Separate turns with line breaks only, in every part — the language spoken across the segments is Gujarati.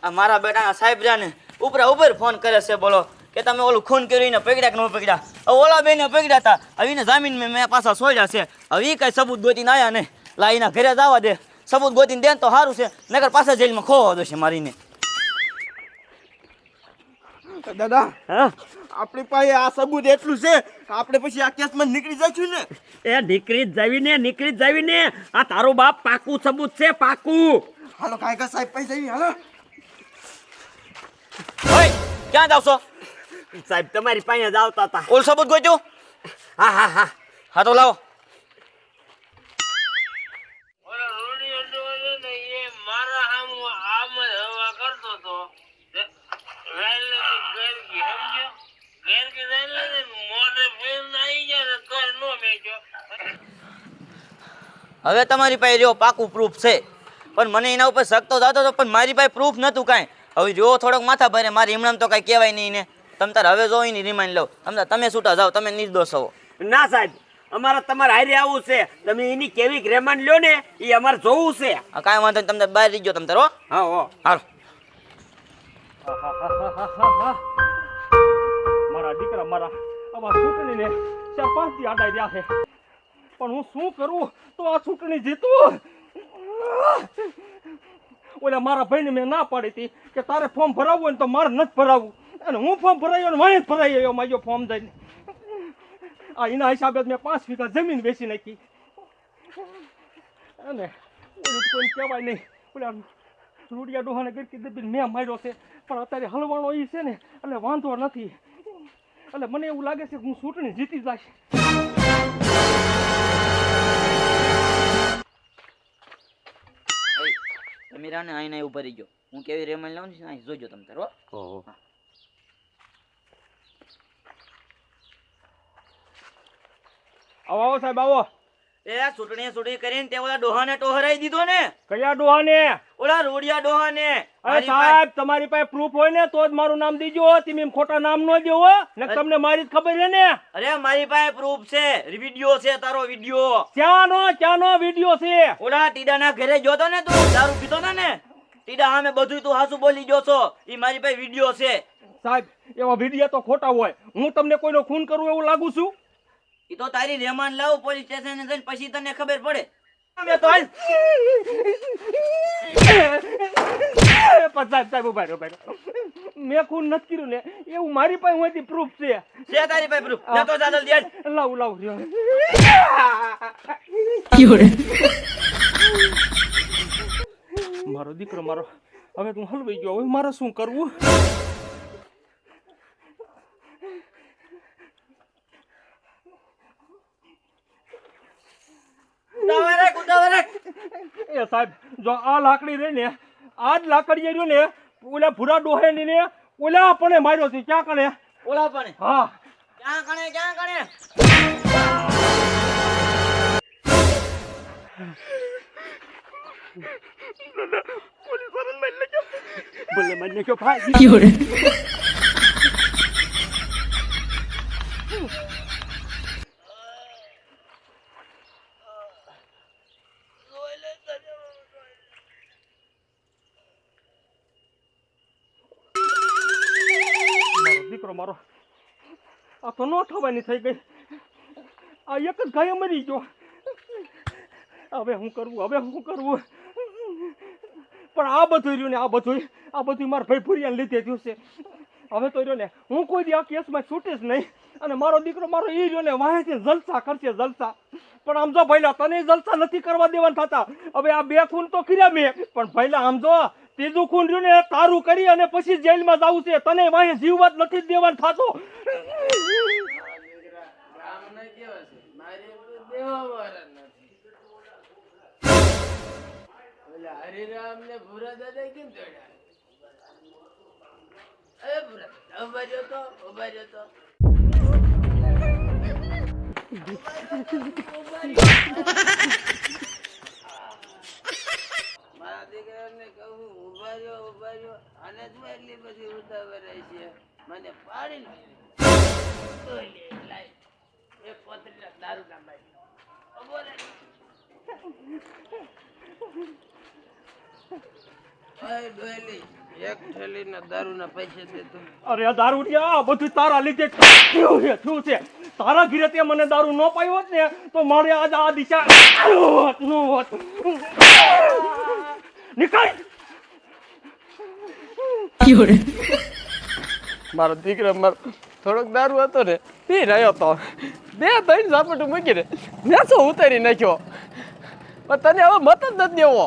આ મારા બેટાના સાહેબ જાને ઉપર ફોન કરે છે બોલો કે તમે ઓલું ખૂન કરીને પકડ્યા કે ન પકડ્યા. હવે ઓલા બેને પકડ્યા હતા, હવે એને જામીન મેં પાછા છોડ્યા છે. હવે એ કઈ સબૂત ગોતીને આવ્યા ને લાઈના ઘરે જવા દે. સબૂત ગોતીને દે તો સારું છે, નકર પાછા જેલમાં ખોવા દેશે મારીને.
દાદા
હા
આપણી પાસે આ સબૂત એટલું છે આપણે પછી આ કેસમાં નીકળી જઈશું ને.
એ નીકળી જ જાવીને આ તારો બાપ પાકું સબૂત છે, પાકું.
હાલો કાયકા સાહેબ પાસે જઈએ હાલો.
ઓય ક્યાં જાવ છો?
સાહેબ તમારી પાસે જ આવતા હતા.
ઓલ સબૂત ગોત્યું? હા તો લાવો. હવે તમારી પાસે જો પાકું પ્રૂફ છે, પણ મને એના ઉપર શક તો થતો હતો, પણ મારી પાસે પ્રૂફ નહોતું કાંઈ. હવે જો થોડોક માથા ભરે મારી હમણાં તો કાંઈ કહેવાય નહીં ને. તમે તાર હવે જો એની રિમાઇન્ડ લો. તમે છૂટા જાઓ, તમે નિર્દોષ હો.
ના સાહેબ, અમારે તમારે હારે આવવું છે. તમે એની કેવી રેમાન્ડ લ્યો ને એ અમારે જોવું છે.
કાંઈ વાંધો નહીં, તમે બહાર રહી ગયો તમે તાર હો.
હા હો
હાલો.
મારા દીકરા મારા આમાં ચૂંટણીને 4-5 દી આડાઈ રહ્યા છે, પણ હું શું કરું તો આ ચૂંટણી જીતું. ઓલા મારા ભાઈને મેં ના પાડી હતી કે તારે ફોર્મ ભરાવવું હોય ને તો મારે નથી ભરાવવું, અને હું ફોર્મ ભરાયો ને વાંહે જ ભરાઈ આવ્યો મારો ફોર્મ દઈને. આ એના હિસાબે મેં 5 વીઘા જમીન વેચી નાખી, અને ઓલું કોઈને કહેવાય નહીં. ઓલા રૂડિયા ડોહાને ગરકી દબીને મેં માર્યો છે, પણ અત્યારે હલવાણો એ છે ને એટલે વાંધો નથી. એટલે મને એવું લાગે છે કે હું ચૂંટણી જીતી જઈશ.
તમે રાને આઈને ઉભા રહી ગયો. હું કેવી રેમાઇન્ડ લાવું છું અહીં જોજો તમે તાર હો.
આવો સાહેબ આવો.
એ ચૂંટણી કરીને તે ઓલા ડોહાને ટોહરાઈ દીધો ને.
કયા ડોહાને?
ઓલા રોડિયા ડોહાને.
અરે સાહેબ તમારી પાસે પ્રૂફ હોય ને તો જ મારું નામ દીજો, તમે એમ ખોટા નામ ન દેવો ને. તમને મારી જ ખબર છે ને.
અરે મારી પાસે પ્રૂફ છે, વિડિયો છે, તારો વિડિયો.
ક્યાંનો વિડિયો છે?
ઓલા ટીડાના ઘરે જોતો ને તું, દારૂ પીતો હતો ને, ટીડા સામે બધું તું હાસુ બોલી ગયો છો. ઈ મારી પાસે વિડિયો છે.
સાહેબ એવા વિડિયો તો ખોટા હોય. હું તમને કોઈનો ખૂન કરું એવું લાગુ છું?
ઈ તો તારી રેમાન લાવ પોલીસ સ્ટેશન જઈને પછી તને ખબર પડે.
મેં તો સાહેબ ઉભા રહ્યો. મેં ખૂન નથી કર્યું ને એવું મારી પાસે હોયથી પ્રૂફ છે.
છે તારી પાસે પ્રૂફ? લે તો ચાલ જલ્દી.
લાવ રહ્યો. મારો દીકરો મારો, હવે તું હલવાઈ ગયો. હવે મારે શું કરવું? એ સાહેબ જો આ લાકડી રહી ને, આ જ લાકડી રહ્યું ને, ઓલા ભૂરા ડોહે ને ઓલા પણ માર્યો છે. ક્યાં કણે?
ઓલા પણ?
હા.
ક્યાં કણે?
બોલે મને ક્યો ભાઈ. દીકરો મારો આ તો નો થવાની થઈ ગઈ. આ એક જ ગાય મરી ગયો. હવે હું કરવું? પણ આ બધું રહ્યું ને, આ બધું મારા ભાઈ ભૂરિયાને લીધે થયું છે. હવે તો રહ્યો ને હું કોઈ દી આ કેસમાં છૂટીશ નહીં, અને મારો દીકરો મારો એ રહ્યો ને વાહેથી જલસા કરશે, જલસા. પણ આમ જો ભઈલા તને જલસા નથી કરવા દેવાના થતા. હવે આ 2 ખૂન તો કર્યા મેં, પણ ભઈલા આમ જો ત્રીજું ખૂન રહ્યું ને તારું કરી અને પછી જેલમાં જવું છે. તને વાહે જીવવા જ નથી દેવાનું થતો.
હરિરામ ને ભૂરા દાદા કેમ દોડ્યા? અરે ભૂરા ઉભા રહ્યો તો. મારા દીકરાને કહું ઉભા રહ્યો, આને જ એટલી બધી ઉતાવળ છે. મને પાડી લાઈ એક પોતરી દારૂ ના મારી. ઓય ડોયલી એક થેલીના દારૂના પૈસે દે તું.
અરે આ દારૂડિયા આ બધું તારા લીધે થયું છે તારા ઘીરે તે મને દારૂ ન પાયો હોત ને તો મારે આજ આ દિશા નો હોત નીકળ
મારો દીકરો મારો થોડોક દારૂ હતો ને પી રહ્યો તો 2-3 ઝાપટું મૂકીને મેસો ઉતારી નાખ્યો પણ તને હવે મત જ નથી દેવો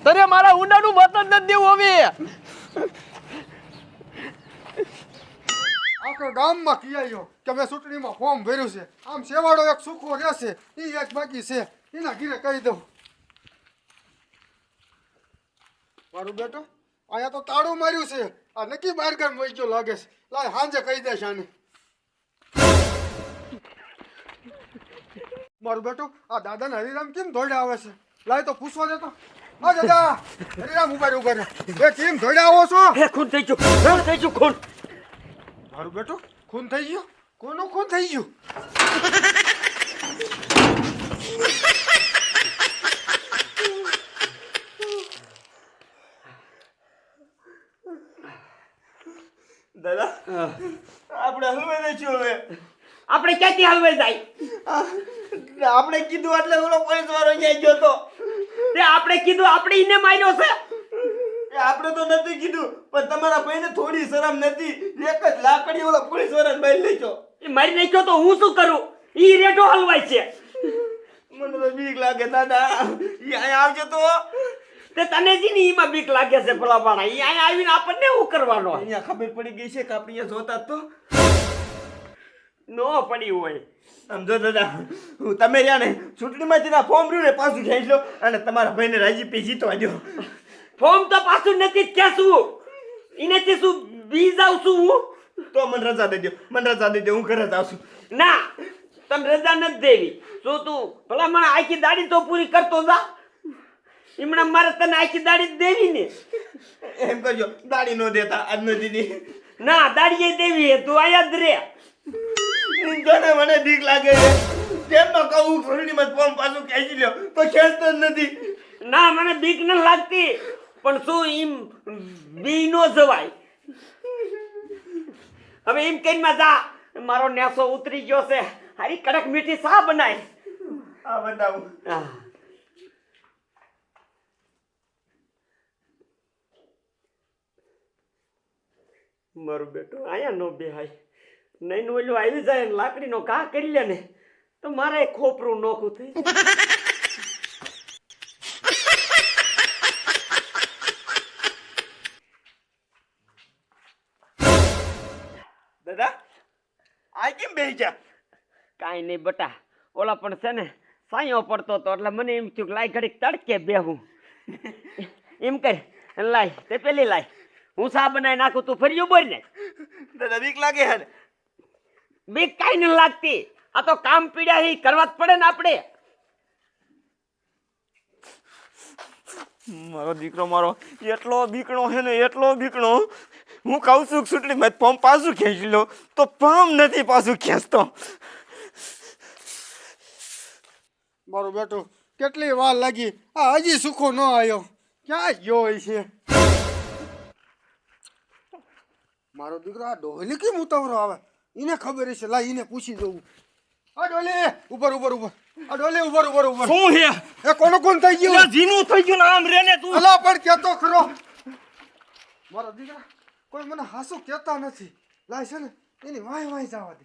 તને મારા ઊંડાનું મત જ નથી દેવું હવે
આખા ગામમાં કિયાયો કે મેં ચૂંટણીમાં ફોર્મ ભર્યું છે આમ સેવાડો એક સુખો રહેશે એ એક બાકી છે એના ઘીરે કહી દઉં મારું બેટો અહીંયા તો તાળું માર્યું છે આ નક્કી બારગામ વહી ગયો લાગે છે લાય હાંજે કહી દેશ આને મારું બેટો આ દાદાને હરિરામ કેમ દોડ્યા આવે છે લાય તો પૂછવા દેતો આ દાદા હરિરામ ઉભા રહે એ કેમ દોડ્યા આવો છો
એ ખૂન થઈ ગયું ખૂન
મારું બેટો ખૂન થઈ ગયું કોનું ખૂન થઈ ગયું
દાદા આપણે હલવાઈ દઈશું હવે
આપણે ક્યાંથી હલવાઈ જાય
આપણે કીધું એટલે ઓલો પોલીસ વાળો અહીંયા ગયો તો
તે આપણે કીધું આપણે ઈને માર્યો છે
એ આપણે તો નથી કીધું પણ તમારા ભાઈને થોડી શરમ નથી એક જ લાકડી ઓલા પોલીસ વાળાને બાઈ લઈ ગયો
એ મારી નાખ્યો તો હું શું કરું ઈ રેટો હલવાય છે
મને તો બીક લાગે દાદા ઈ અહીંયા આવજો તો
તે તને જ ની ઈમાં બીક લાગે છે ભલા બાણા ઈ અહીંયા આવીને આપણને શું કરવાનો
અહીંયા ખબર પડી ગઈ છે કે આપણે અહીંયા જોતા તો
નો પડી હોય
સમજો દાદા તમે રહ્યા ને ચૂંટણીમાંથી ના ફોર્મ રહ્યું ને પાછું ખેંચી લો અને તમારા ભાઈને રાજીપી જીતવા દો
ફોર્મ તો પાછું નથી જ ક્યાં એનેથી શું બી જાઉં છું હું
તો મને રજા દઈ દો હું ઘરે જ આવશું
ના તને રજા નથી દેવી શું તું ભલા મને આખી દાડી તો પૂરી કરતો જા હમણાં મારે તને આખી દાડી જ દેવી ને
એમ કરજો દાડી નો દેતા આજ નો દીદી
ના દાડીએ દેવી હે તું આયા જ રે
જોને મને બીક લાગે છે કેમ ન કહું ચૂંટણીમાં ફોર્મ પાછું ખેંચી લ્યો તો ખેંચતો જ નથી
ના મને બીક ન લાગતી પણ શું એમ બી નો જવાય હવે એમ કઈ જા મારો નેસો ઉતરી ગયો છે હારી કડક મીઠી સા બનાય
આ બતાવું
મારું બેટું આયા નો બેહાય નહીં ઓલું આવી જાય ને લાકડીનો ઘા કરી લે ને તો મારે ખોપરું નોખું થઈ
દાદા આ કેમ બેહી જા
કાંઈ નહીં બટા ઓલા પણ છે ને સાયો પડતો હતો એટલે મને એમ થયું કે લાય ઘડીક તડકે બેહું એમ કર લાય તે પેલી લાય હું સા બનાવી નાખું તું ફર્યું બોલ ને
દાદા બીક લાગે હે
બીક કાંઈ નહીં લાગતી આ તો કામ પીડ્યા હી કરવા જ પડે ને આપણે
મારો દીકરો મારો એટલો બીકણો છે ને એટલો બીકણો હું કહું છું ચૂંટણીમાં ફોર્મ પાછું ખેંચી લો તો ફોર્મ નથી પાછું ખેંચતો
મારો બેટો કેટલી વાર લાગી આ હજી સુખો ન આવ્યો ક્યાં ગયો હોય છે મારો દીકરો આ ડોલી કેમ ઉતાવળો આવે એને ખબર છે લા એને પૂછી જવું આ ડોલી ઉપર આ ડોલી ઉપર
શું હે
એ કોણ થઈ ગયું
જીનું થઈ ગયું ને આમ રે ને તું
અલા પણ કેતો ખરો મારા દીકરા કોઈ મને હાસુ કહેતા નથી લાય છે ને એની વાય જવા દે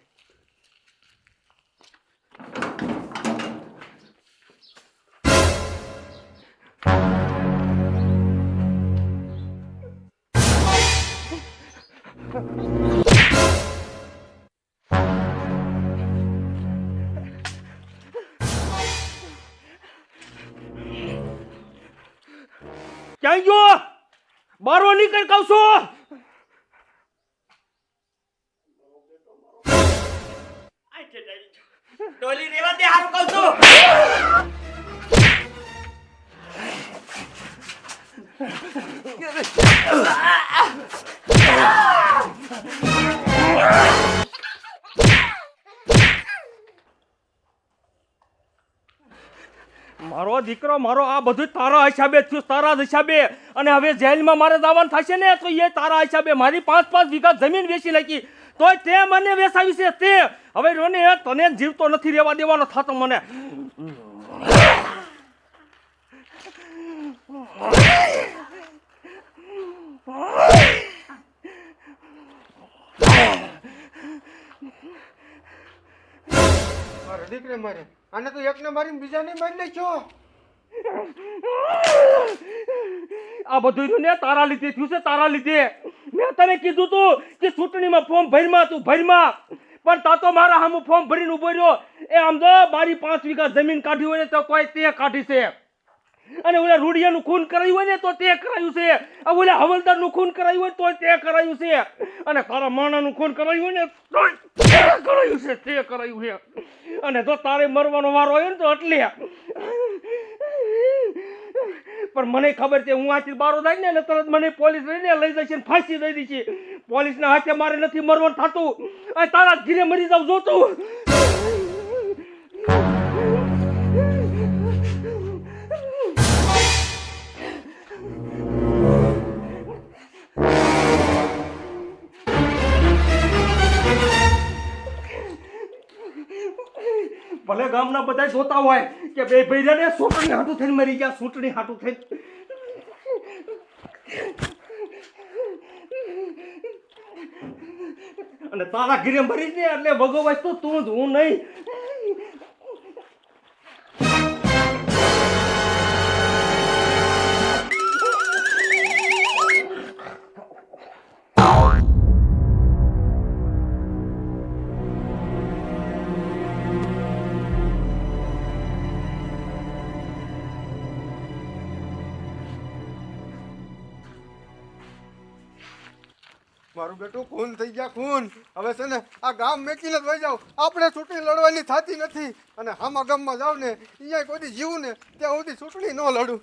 ક્યાં ગયો બારો નીકળ કહું છું
ટોલી રેવા દે હારું કહું છું
મારો દીકરો મારો આ બધું તારા હિસાબે થયું, તારા જ હિસાબે. અને હવે જેલમાં મારે જવાનું થશે ને તો એ તારા હિસાબે. મારી 5-5 વીઘા જમીન વેચી નાખી તોય તે મને વેચાવી છે તે. હવે રોને તને જીવતો નથી રહેવા દેવાનો થતો મને.
મારે દીકરે મારે આને તો એકને મારીને બીજાને મારી નાખ્યો.
આ બધું રહ્યું ને તારા લીધે થયું છે, તારા લીધે. મેં તને કીધું તું કે ચૂંટણીમાં ફોર્મ ભરમાં, તું ભરમાં, પણ તા તો મારા સામું ફોર્મ ભરીને ઉભો રહ્યો. એ આમ જો મારી 5 વીઘા જમીન કાઢી હોય ને તો કોઈ તે કાઢી છે, અને ઓલા રૂડિયાનું ખૂન કરાયું હોય ને તો તે કરાયું છે, ઓલા હવલદારનું ખૂન કરાયું હોય તો તે કરાયું છે, અને તારા માણાનું ખૂન કરાયું હોય ને તો તે કરાયું છે, તે કરાયું છે. અને જો તારે મરવાનો વારો આવ્યો ને તો એટલે. પણ મને ખબર છે હું આથી બારો થાય ને એટલે તરત મને પોલીસ લઈને લઈ જશે ને ફાંસી દઈ દીધી. પોલીસના હાથે મારે નથી મરવાનું થતું, અને તારા ઘીરે મરી જાવ જોતું. ભલે ગામના બધા જોતા હોય કે બે ભાઈ ચૂંટણી હાટું થઈને મરી ગયા, ચૂંટણી હાટું થઈને. અને તારા ઘીરે મરી ને એટલે ભગવાન તો તું જ, હું નહીં.
મારું બેટું ખૂન થઈ ગયા, ખૂન. હવે છે ને આ ગામ મેકીને જ વહી જાવ. આપણે ચૂંટણી લડવાની થતી નથી, અને આમાં ગામમાં જાવ ને અહીંયા કોઈ જીવું ને ત્યાં સુધી ચૂંટણી ન લડું.